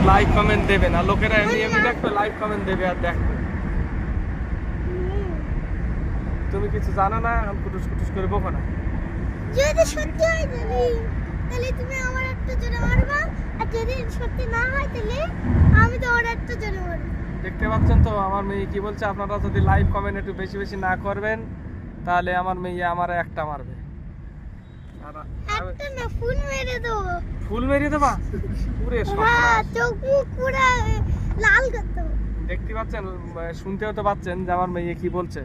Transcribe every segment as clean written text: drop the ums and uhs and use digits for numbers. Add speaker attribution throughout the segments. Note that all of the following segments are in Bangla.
Speaker 1: লাইক কমেন্ট দেবে না, লোকেরা এমনি এমনি দেখবে লাইক কমেন্ট দেবে আর দেখবে। তুমি কিছু জানো না, এখন কুটুস কুটুস করে বকো না।
Speaker 2: যদি সত্যি হয় তাহলে তুমি আমার একটা জোরে মারবা, আর যদি সত্যি না হয় তাহলে আমি তো ওর একটা জোরে মারবো।
Speaker 1: দেখতে পাচ্ছেন তো আমার মেয়ে কি বলছে, আপনারা যদি লাইক কমেন্ট একটু বেশি বেশি না করবেন তাহলে আমার মেয়ে আমার একটা মারবে।
Speaker 2: একটা না, ফুল মেরে দেবো।
Speaker 1: ফুল মেরে দেবা? পুরে
Speaker 2: হ্যাঁ, চোখ মুখ পুরো লাল করে দেবো।
Speaker 1: দেখতে পাচ্ছেন, শুনতেও তো পাচ্ছেন যে আমার মেয়ে কি বলছে।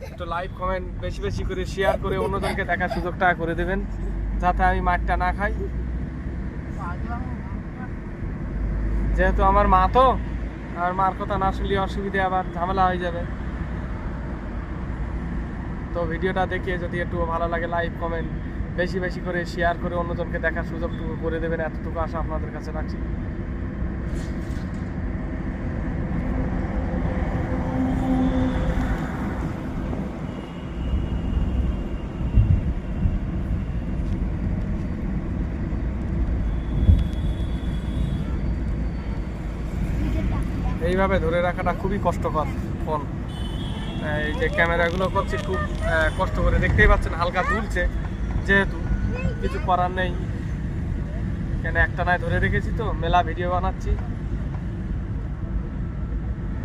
Speaker 1: একটু লাইক কমেন্ট বেশি বেশি করে শেয়ার করে অন্যজনকে দেখার সুযোগটা করে দেবেন, যাতে আমি মারটা না খাই। যেহেতু আমার মা, তো আর মার কথা না শুনলে অসুবিধে, আবার ঝামেলা হয়ে যাবে। তো ভিডিওটা দেখে যদি একটু ভালো লাগে লাইক কমেন্ট বেশি বেশি করে শেয়ার করে অন্যজনকে দেখার সুযোগটুকু করে দেবেন, এতটুকু আশা আপনাদের কাছে রাখছি। এইভাবে ধরে রাখাটা খুবই কষ্টকর ফোন। এই যে ক্যামেরাগুলো করছি খুব কষ্ট করে, দেখতেই পাচ্ছেন হালকা তুলছে, যেহেতু কিছু করার নেই, কেন একটা নাই ধরে রেখেছি, তো মেলা ভিডিও বানাচ্ছি।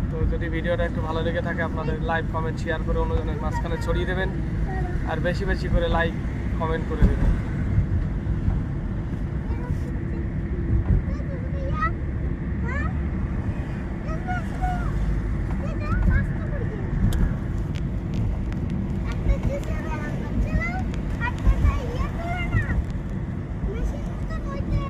Speaker 1: তো যদি ভিডিওটা একটু ভালো লেগে থাকে আপনাদের লাইক কমেন্ট শেয়ার করে অন্যজনের মাঝখানে ছড়িয়ে দেবেন, আর বেশি বেশি করে লাইক কমেন্ট করে দেবেন।